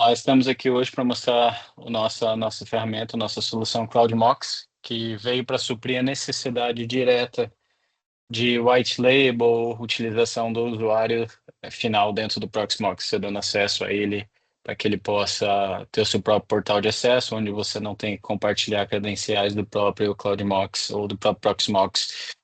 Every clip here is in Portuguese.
Nós estamos aqui hoje para mostrar a nossa ferramenta, a nossa solução CloudMox, que veio para suprir a necessidade direta de white label, utilização do usuário final dentro do Proxmox, você dando acesso a ele para que ele possa ter o seu próprio portal de acesso, onde você não tem que compartilhar credenciais do próprio CloudMox ou do próprio Proxmox,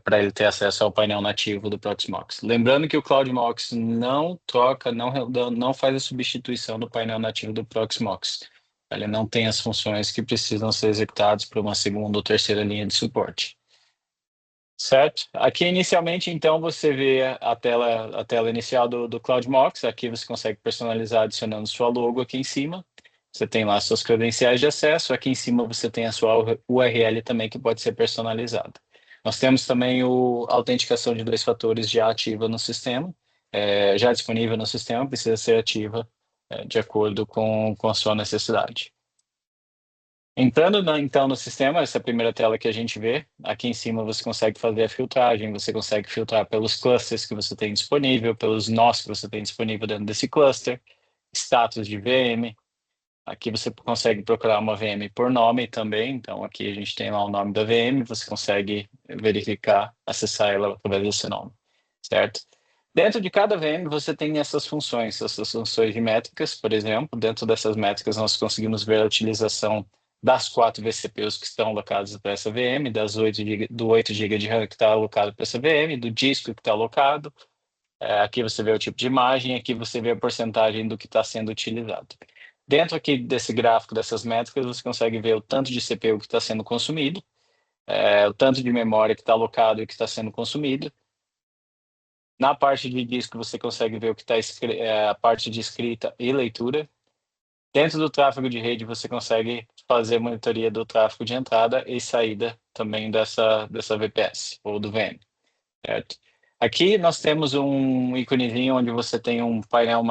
para ele ter acesso ao painel nativo do Proxmox. Lembrando que o CloudMox não troca, não faz a substituição do painel nativo do Proxmox. Ele não tem as funções que precisam ser executadas por uma segunda ou terceira linha de suporte. Certo? Aqui inicialmente, então, você vê a tela inicial do CloudMox. Aqui você consegue personalizar adicionando sua logo aqui em cima. Você tem lá suas credenciais de acesso. Aqui em cima você tem a sua URL também que pode ser personalizada. Nós temos também a autenticação de 2 fatores já ativa no sistema, já disponível no sistema, precisa ser ativa, de acordo com a sua necessidade. Entrando então no sistema, essa é a primeira tela que a gente vê. Aqui em cima você consegue fazer a filtragem, você consegue filtrar pelos clusters que você tem disponível, pelos nós que você tem disponível dentro desse cluster, status de VM. Aqui você consegue procurar uma VM por nome também. Então aqui a gente tem lá o nome da VM, você consegue verificar, acessar ela através desse nome, certo? Dentro de cada VM você tem essas funções de métricas, por exemplo. Dentro dessas métricas nós conseguimos ver a utilização das 4 vCPUs que estão alocadas para essa VM, do 8 GB de RAM que está alocado para essa VM, do disco que está alocado. Aqui você vê o tipo de imagem, aqui você vê a porcentagem do que está sendo utilizado. Dentro aqui desse gráfico, dessas métricas, você consegue ver o tanto de CPU que está sendo consumido, o tanto de memória que está alocado e que está sendo consumido. Na parte de disco, você consegue ver o que está a parte de escrita e leitura. Dentro do tráfego de rede, você consegue fazer monitoria do tráfego de entrada e saída também dessa VPS ou do VM, certo? Aqui nós temos um íconezinho onde você tem um painel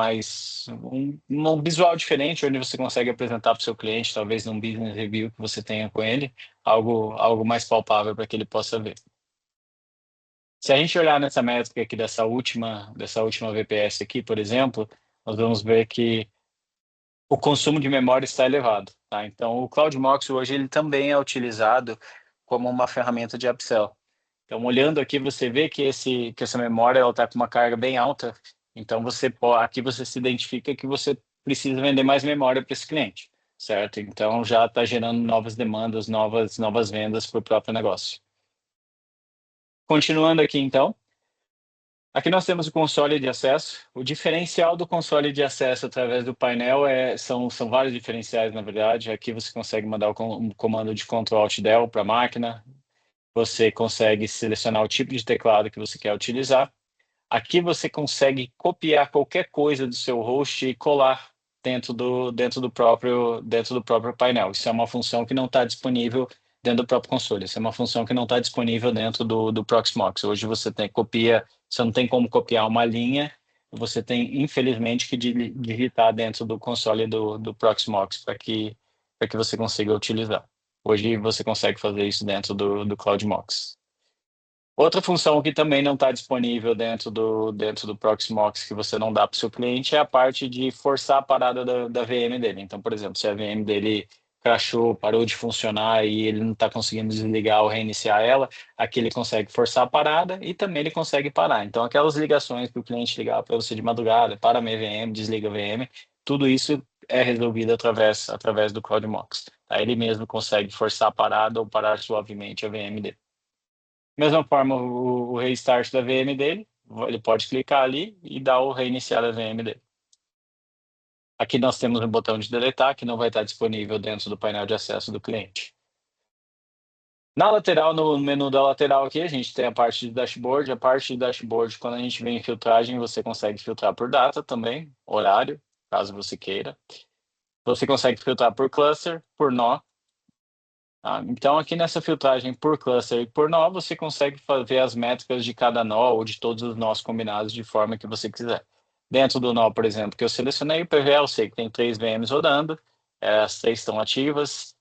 um visual diferente, onde você consegue apresentar para o seu cliente, talvez num business review que você tenha com ele, algo mais palpável para que ele possa ver. Se a gente olhar nessa métrica aqui dessa última VPS aqui, por exemplo, nós vamos ver que o consumo de memória está elevado, tá? Então, o CloudMox hoje ele também é utilizado como uma ferramenta de upsell. Então, olhando aqui, você vê que essa memória está com uma carga bem alta. Então, aqui você se identifica que você precisa vender mais memória para esse cliente, certo? Então, já está gerando novas demandas, novas vendas para o próprio negócio. Continuando aqui, então. Aqui nós temos o console de acesso. O diferencial do console de acesso através do painel são vários diferenciais, na verdade. Aqui você consegue mandar um comando de Ctrl Alt Del para a máquina. Você consegue selecionar o tipo de teclado que você quer utilizar. Aqui você consegue copiar qualquer coisa do seu host e colar dentro do próprio painel. Isso é uma função que não está disponível dentro do próprio console. Isso é uma função que não está disponível dentro do Proxmox. Hoje você não tem como copiar uma linha, você tem, infelizmente, que digitar dentro do console do Proxmox para que você consiga utilizar. Hoje você consegue fazer isso dentro do CloudMox. Outra função que também não está disponível dentro do Proxmox que você não dá para o seu cliente é a parte de forçar a parada da VM dele. Então, por exemplo, se a VM dele crashou, parou de funcionar e ele não está conseguindo desligar ou reiniciar ela, aqui ele consegue forçar a parada e também ele consegue parar. Então, aquelas ligações que o cliente ligar para você de madrugada, para a minha VM, desliga a VM, tudo isso é resolvido através do CloudMox. Aí ele mesmo consegue forçar a parada ou parar suavemente a VM dele. Mesma forma, o restart da VM dele, ele pode clicar ali e dar o reiniciar da VM dele. Aqui nós temos um botão de deletar, que não vai estar disponível dentro do painel de acesso do cliente. Na lateral, no menu da lateral aqui, a gente tem a parte de dashboard. A parte de dashboard, quando a gente vem em filtragem, você consegue filtrar por data também, horário, caso você queira. Você consegue filtrar por cluster, por nó. Então, aqui nessa filtragem por cluster e por nó, você consegue ver as métricas de cada nó ou de todos os nós combinados de forma que você quiser. Dentro do nó, por exemplo, que eu selecionei o PVL, eu sei que tem 3 VMs rodando, as 3 estão ativas,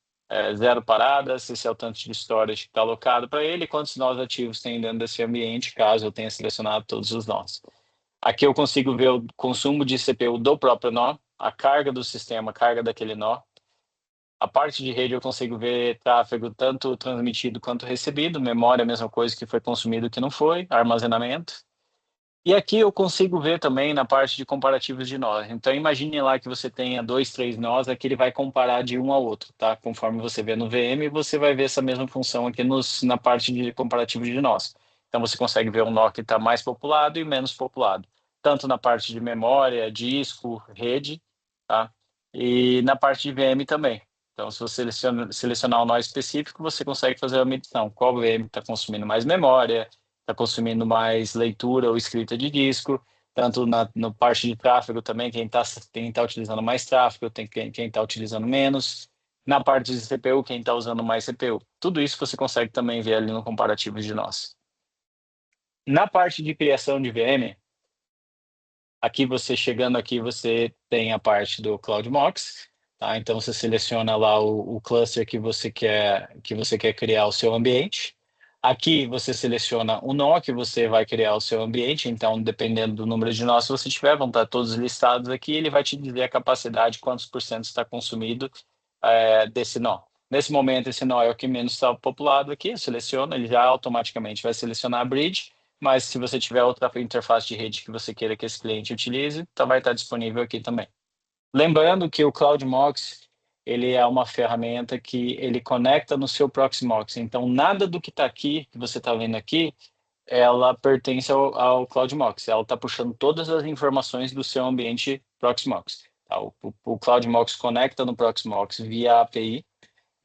0 paradas, esse é o tanto de storage que está alocado para ele, quantos nós ativos tem dentro desse ambiente, caso eu tenha selecionado todos os nós. Aqui eu consigo ver o consumo de CPU do próprio nó, a carga do sistema, a carga daquele nó. A parte de rede eu consigo ver tráfego tanto transmitido quanto recebido, memória, a mesma coisa que foi consumido que não foi, armazenamento. E aqui eu consigo ver também na parte de comparativos de nós. Então imagine lá que você tenha 2, 3 nós, aqui ele vai comparar de um ao outro, tá? Conforme você vê no VM, você vai ver essa mesma função aqui na parte de comparativos de nós. Então você consegue ver um nó que está mais populado e menos populado, tanto na parte de memória, disco, rede, tá? E na parte de VM também. Então, se você selecionar um nó específico, você consegue fazer a medição. Qual VM está consumindo mais memória, está consumindo mais leitura ou escrita de disco, tanto no parte de tráfego também, quem tá utilizando mais tráfego, tem quem está utilizando menos. Na parte de CPU, quem está usando mais CPU. Tudo isso você consegue também ver ali no comparativo de nós. Na parte de criação de VM, aqui você chegando aqui, você tem a parte do CloudMox, tá? Então você seleciona lá o cluster que você quer criar o seu ambiente. Aqui você seleciona o nó que você vai criar o seu ambiente, então dependendo do número de nós que você tiver, vão estar todos listados aqui, ele vai te dizer a capacidade, quantos por cento está consumido desse nó. Nesse momento, esse nó é o que menos está populado aqui, eu seleciono, ele já automaticamente vai selecionar a bridge, mas se você tiver outra interface de rede que você queira que esse cliente utilize, então vai estar disponível aqui também. Lembrando que o CloudMox, ele é uma ferramenta que ele conecta no seu Proxmox. Então, nada do que está aqui, que você está vendo aqui, ela pertence ao CloudMox. Ela está puxando todas as informações do seu ambiente Proxmox. Tá? O CloudMox conecta no Proxmox via API.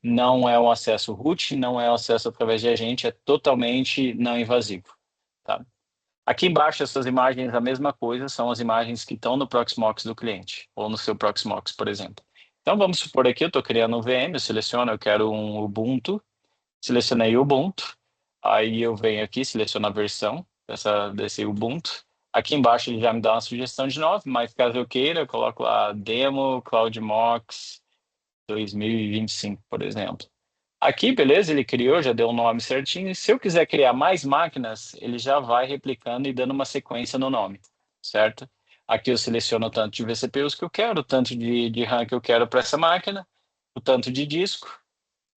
Não é um acesso root, não é um acesso através de agente, é totalmente não invasivo. Tá? Aqui embaixo, essas imagens, a mesma coisa, são as imagens que estão no Proxmox do cliente, ou no seu Proxmox, por exemplo. Então, vamos supor aqui, eu estou criando um VM, eu seleciono, eu quero um Ubuntu, selecionei o Ubuntu, aí eu venho aqui, seleciono a versão desse Ubuntu. Aqui embaixo ele já me dá uma sugestão de nome, mas caso eu queira, eu coloco lá Demo CloudMox 2025, por exemplo. Aqui, beleza, ele criou, já deu o nome certinho. E se eu quiser criar mais máquinas, ele já vai replicando e dando uma sequência no nome, certo? Aqui eu seleciono o tanto de vCPUs que eu quero, o tanto de RAM que eu quero para essa máquina, o tanto de disco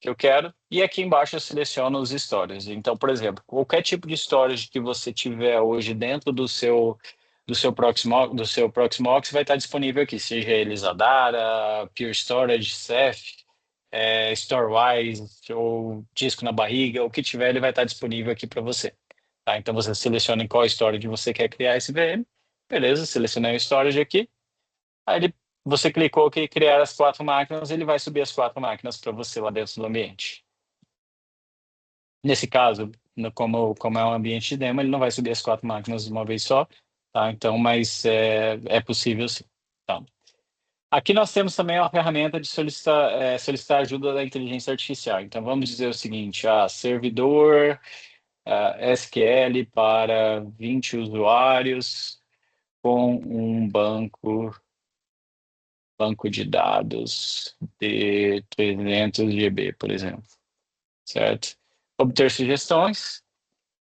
que eu quero, e aqui embaixo eu seleciono os storage. Então, por exemplo, qualquer tipo de storage que você tiver hoje dentro do seu Proxmox vai estar disponível aqui, seja ele Zadara, Pure Storage, Ceph, Storewise ou disco na barriga, o que tiver, ele vai estar disponível aqui para você. Tá? Então você seleciona em qual storage você quer criar esse VM. Beleza, selecionei o storage aqui. Aí você clicou aqui em criar as 4 máquinas, ele vai subir as 4 máquinas para você lá dentro do ambiente. Nesse caso, como é um ambiente de demo, ele não vai subir as 4 máquinas de uma vez só, tá? Então, mas é possível sim. Tá? Aqui nós temos também uma ferramenta de solicitar ajuda da inteligência artificial. Então, vamos dizer o seguinte, servidor SQL para 20 usuários com um banco de dados de 300 GB, por exemplo, certo? Obter sugestões,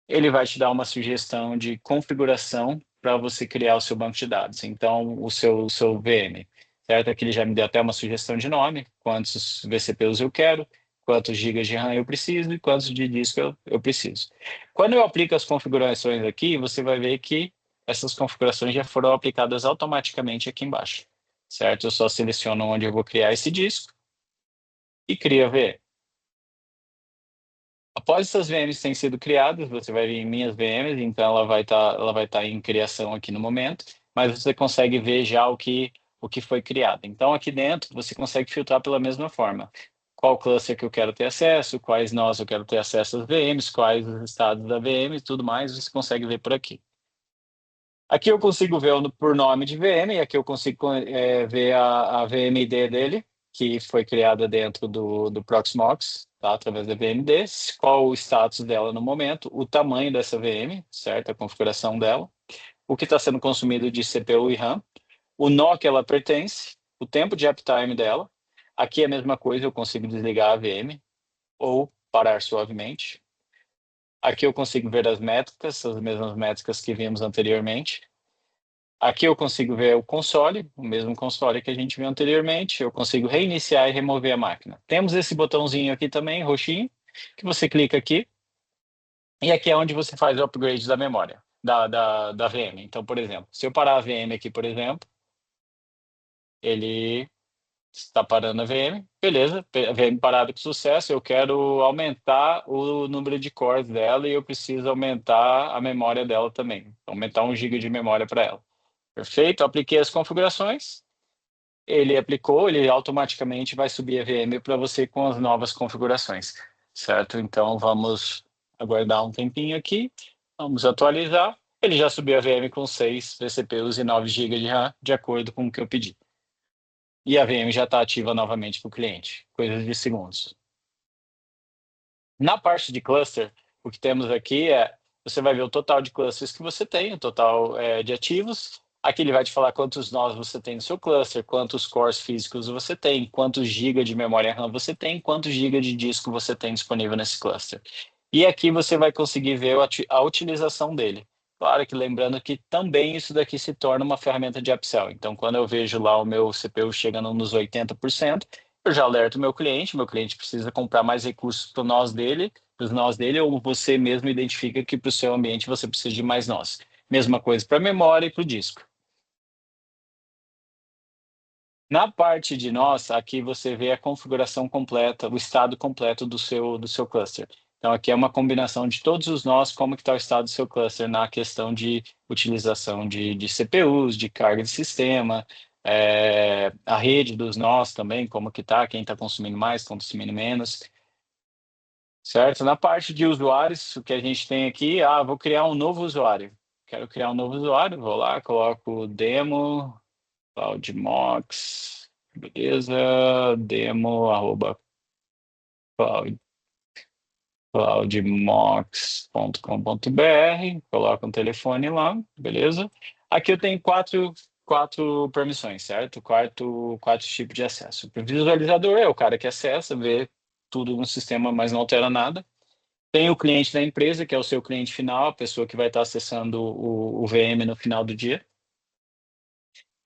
ele vai te dar uma sugestão de configuração para você criar o seu banco de dados. Então, o seu VM, certo? Aqui ele já me deu até uma sugestão de nome, quantos vCPUs eu quero, quantos gigas de RAM eu preciso e quantos de disco eu preciso. Quando eu aplico as configurações aqui, você vai ver que essas configurações já foram aplicadas automaticamente aqui embaixo, certo? Eu só seleciono onde eu vou criar esse disco e cria VM. Após essas VMs terem sido criadas, você vai vir em minhas VMs, então ela vai estar em criação aqui no momento, mas você consegue ver já o que foi criado. Então aqui dentro você consegue filtrar pela mesma forma. Qual cluster que eu quero ter acesso, quais nós eu quero ter acesso às VMs, quais os estados da VM e tudo mais, você consegue ver por aqui. Aqui eu consigo ver por nome de VM, e aqui eu consigo ver a VMD dele, que foi criada dentro do Proxmox, tá? Através da VMD, qual o status dela no momento, o tamanho dessa VM, certo? A configuração dela, o que está sendo consumido de CPU e RAM, o nó que ela pertence, o tempo de uptime dela. Aqui é a mesma coisa, eu consigo desligar a VM ou parar suavemente. Aqui eu consigo ver as métricas, as mesmas métricas que vimos anteriormente. Aqui eu consigo ver o console, o mesmo console que a gente viu anteriormente. Eu consigo reiniciar e remover a máquina. Temos esse botãozinho aqui também, roxinho, que você clica aqui. E aqui é onde você faz o upgrade da memória, da VM. Então, por exemplo, se eu parar a VM aqui, por exemplo, ele está parando a VM, beleza, a VM parada com sucesso, eu quero aumentar o número de cores dela e eu preciso aumentar a memória dela também, aumentar 1 GB de memória para ela. Perfeito, apliquei as configurações, ele aplicou, ele automaticamente vai subir a VM para você com as novas configurações, certo? Então vamos aguardar um tempinho aqui, vamos atualizar. Ele já subiu a VM com 6 vCPUs e 9 GB de RAM, de acordo com o que eu pedi. E a VM já está ativa novamente para o cliente, coisas de segundos. Na parte de cluster, o que temos aqui é, você vai ver o total de clusters que você tem, o total de ativos. Aqui ele vai te falar quantos nós você tem no seu cluster, quantos cores físicos você tem, quantos GB de memória RAM você tem, quantos GB de disco você tem disponível nesse cluster. E aqui você vai conseguir ver a utilização dele. Claro que lembrando que também isso daqui se torna uma ferramenta de upsell. Então, quando eu vejo lá o meu CPU chegando nos 80%, eu já alerto meu cliente precisa comprar mais recursos para os nós dele, ou você mesmo identifica que para o seu ambiente você precisa de mais nós. Mesma coisa para a memória e para o disco. Na parte de nós, aqui você vê a configuração completa, o estado completo do seu cluster. Então, aqui é uma combinação de todos os nós, como que está o estado do seu cluster na questão de utilização de CPUs, de carga de sistema, a rede dos nós também, como que está, quem está consumindo mais, consumindo menos, certo? Na parte de usuários, o que a gente tem aqui, vou criar um novo usuário. Quero criar um novo usuário, vou lá, coloco demo, CloudMox, beleza, demo, arroba cloudmox.com.br, coloca um telefone lá, beleza. Aqui eu tenho quatro permissões, certo? Quatro tipos de acesso. O visualizador é o cara que acessa, vê tudo no sistema, mas não altera nada. Tem o cliente da empresa, que é o seu cliente final, a pessoa que vai estar acessando o VM no final do dia.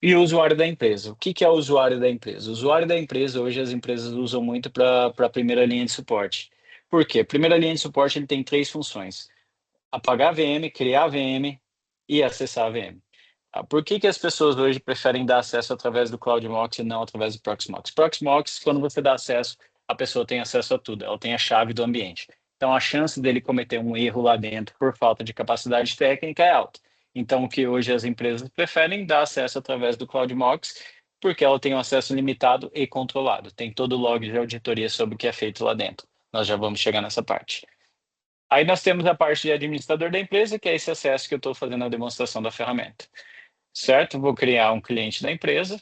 E o usuário da empresa. O que que é o usuário da empresa? O usuário da empresa, hoje as empresas usam muito para a primeira linha de suporte. Por quê? Primeira linha de suporte ele tem 3 funções: apagar a VM, criar a VM e acessar a VM. Por que que as pessoas hoje preferem dar acesso através do CloudMox e não através do Proxmox? Proxmox, quando você dá acesso, a pessoa tem acesso a tudo, ela tem a chave do ambiente. Então, a chance dele cometer um erro lá dentro por falta de capacidade técnica é alta. Então, o que hoje as empresas preferem dar acesso através do CloudMox, porque ela tem um acesso limitado e controlado. Tem todo o log de auditoria sobre o que é feito lá dentro. Nós já vamos chegar nessa parte. Aí nós temos a parte de administrador da empresa, que é esse acesso que eu estou fazendo a demonstração da ferramenta. Certo? Vou criar um cliente da empresa,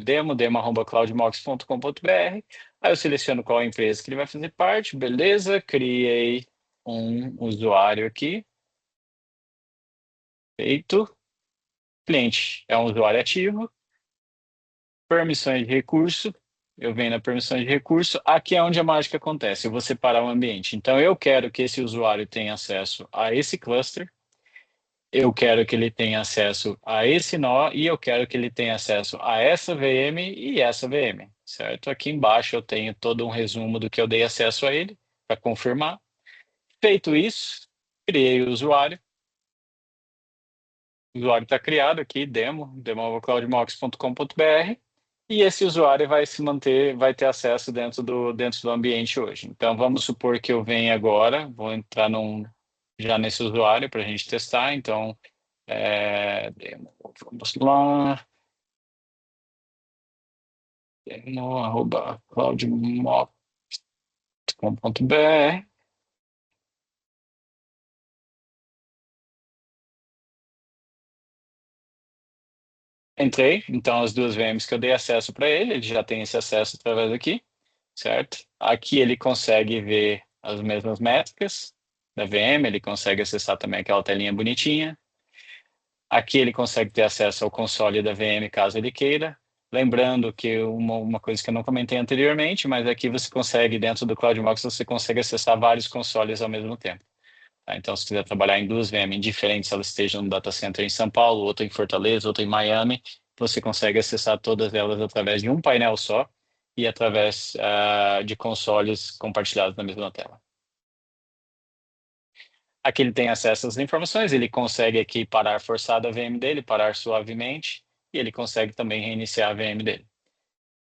demo@cloudmox.com.br. Aí eu seleciono qual empresa que ele vai fazer parte, beleza, criei um usuário aqui, feito. Cliente é um usuário ativo, permissões de recurso, eu venho na permissões de recurso, aqui é onde a mágica acontece, eu vou separar o ambiente. Então eu quero que esse usuário tenha acesso a esse cluster, eu quero que ele tenha acesso a esse nó e eu quero que ele tenha acesso a essa VM e essa VM, certo? Aqui embaixo eu tenho todo um resumo do que eu dei acesso a ele, para confirmar. Feito isso, criei o usuário está criado aqui, demo@cloudmox.com.br, e esse usuário vai se manter, vai ter acesso dentro do ambiente hoje. Então vamos supor que eu venha agora, vou entrar já nesse usuário para a gente testar, então vamos lá, demo@cloudmox.com.br. Entrei, então as duas VMs que eu dei acesso para ele, ele já tem esse acesso através daqui, certo? Aqui ele consegue ver as mesmas métricas da VM, ele consegue acessar também aquela telinha bonitinha. Aqui ele consegue ter acesso ao console da VM caso ele queira. Lembrando que uma coisa que eu não comentei anteriormente, mas aqui você consegue, dentro do CloudMox, você consegue acessar vários consoles ao mesmo tempo. Tá? Então, se quiser trabalhar em duas VM, indiferente se elas estejam no data center em São Paulo, outra em Fortaleza, outra em Miami, você consegue acessar todas elas através de um painel só e através de consoles compartilhados na mesma tela. Aqui ele tem acesso às informações, ele consegue aqui parar forçado a VM dele, parar suavemente, e ele consegue também reiniciar a VM dele.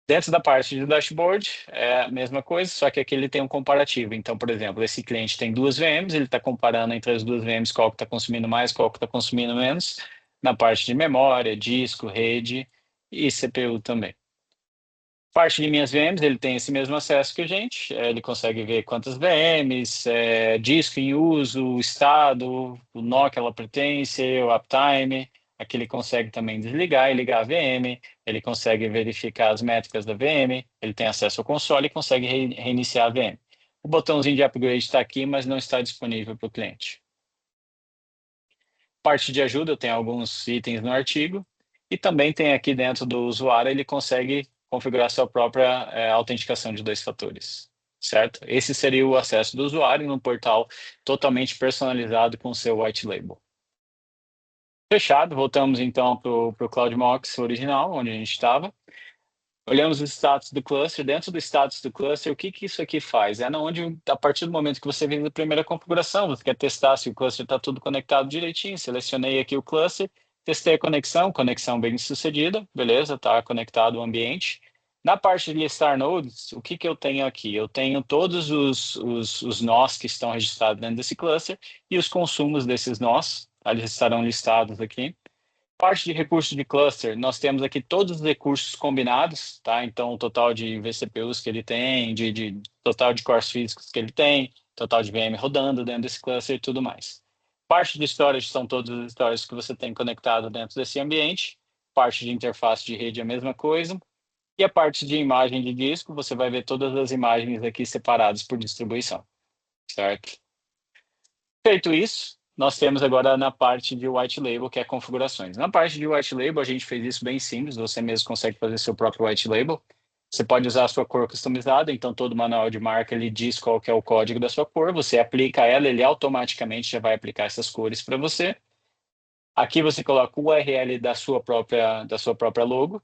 Dentro da parte de dashboard, é a mesma coisa, só que aqui ele tem um comparativo. Então, por exemplo, esse cliente tem duas VMs, ele está comparando entre as duas VMs qual que está consumindo mais, qual que está consumindo menos, na parte de memória, disco, rede e CPU também. Parte de minhas VMs, ele tem esse mesmo acesso que a gente, ele consegue ver quantas VMs, disco em uso, o estado, o nó que ela pertence, o uptime. Aqui ele consegue também desligar e ligar a VM, ele consegue verificar as métricas da VM, ele tem acesso ao console e consegue reiniciar a VM. O botãozinho de upgrade está aqui, mas não está disponível para o cliente. Parte de ajuda, eu tenho alguns itens no artigo, e também tem aqui dentro do usuário, ele consegue configurar sua própria autenticação de dois fatores, certo? Esse seria o acesso do usuário num portal totalmente personalizado com seu white label. Fechado, voltamos então para o CloudMox original, onde a gente estava. Olhamos o status do cluster. Dentro do status do cluster, o que que isso aqui faz? É onde, a partir do momento que você vem da primeira configuração, você quer testar se o cluster está tudo conectado direitinho. Selecionei aqui o cluster, testei a conexão bem sucedida, beleza, está conectado o ambiente. Na parte de listar nodes, o que que eu tenho aqui? Eu tenho todos os nós que estão registrados dentro desse cluster e os consumos desses nós, eles estarão listados aqui. Parte de recursos de cluster, nós temos aqui todos os recursos combinados, tá? Então, o total de vCPUs que ele tem, total de cores físicos que ele tem, total de VM rodando dentro desse cluster e tudo mais. Parte de storage são todos os storages que você tem conectado dentro desse ambiente. Parte de interface de rede é a mesma coisa. E a parte de imagem de disco, você vai ver todas as imagens aqui separadas por distribuição, certo? Feito isso, nós temos agora na parte de white label, que é configurações. Na parte de white label, a gente fez isso bem simples, você mesmo consegue fazer seu próprio white label. Você pode usar a sua cor customizada, então todo manual de marca ele diz qual que é o código da sua cor, você aplica ela, ele automaticamente já vai aplicar essas cores para você. Aqui você coloca o URL da sua própria logo.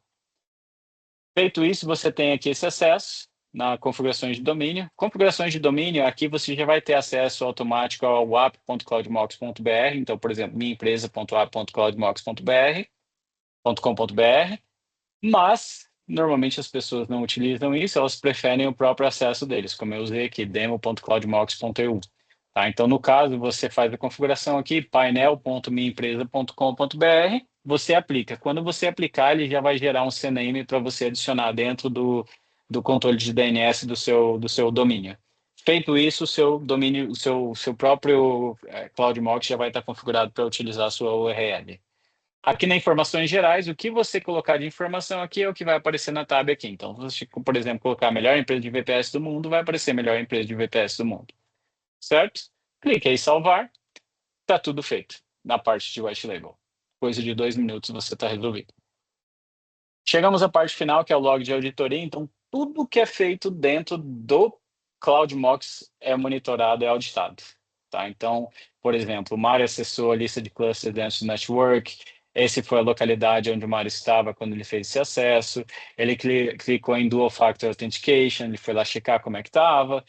Feito isso, você tem aqui esse acesso na configurações de domínio. Configurações de domínio, aqui você já vai ter acesso automático ao app.cloudmox.br. Então, por exemplo, minhaempresa.app.cloudmox.br.com.br. Mas, normalmente as pessoas não utilizam isso, elas preferem o próprio acesso deles, como eu usei aqui, demo.cloudmox.eu. Tá? Então, no caso, você faz a configuração aqui, painel.minhaempresa.com.br, você aplica. Quando você aplicar, ele já vai gerar um CNAME para você adicionar dentro do controle de DNS do seu domínio. Feito isso, o seu domínio, o seu próprio CloudMox já vai estar configurado para utilizar a sua URL. Aqui nas informações gerais, o que você colocar de informação aqui é o que vai aparecer na tab aqui. Então, se você, por exemplo, colocar a melhor empresa de VPS do mundo, vai aparecer a melhor empresa de VPS do mundo. Certo? Clique em salvar, está tudo feito na parte de white label. Coisa de 2 minutos você está resolvido. Chegamos à parte final, que é o log de auditoria. Então, tudo que é feito dentro do CloudMox é monitorado, é auditado. Tá? Então, por exemplo, o Mário acessou a lista de clusters dentro do network. Esse foi a localidade onde o Mário estava quando ele fez esse acesso. Ele clicou em Dual Factor Authentication, ele foi lá checar como é que estava.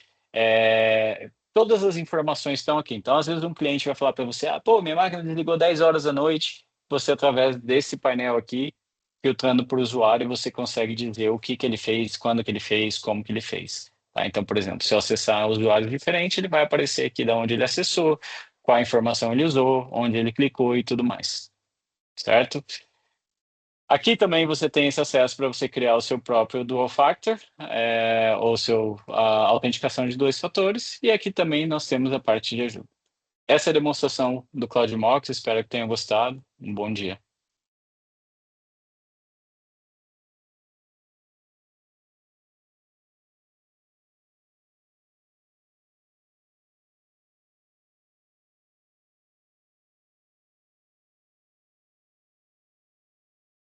Todas as informações estão aqui. Então, às vezes, um cliente vai falar para você: pô, minha máquina desligou 10 horas da noite. Você, através desse painel aqui, filtrando por usuário, você consegue dizer o que que ele fez, quando que ele fez, como que ele fez. Tá? Então, por exemplo, se eu acessar um usuário diferente, ele vai aparecer aqui de onde ele acessou, qual informação ele usou, onde ele clicou e tudo mais. Certo? Aqui também você tem esse acesso para você criar o seu próprio Dual Factor, ou a autenticação de dois fatores, e aqui também nós temos a parte de ajuda. Essa é a demonstração do CloudMox, espero que tenham gostado. Um bom dia.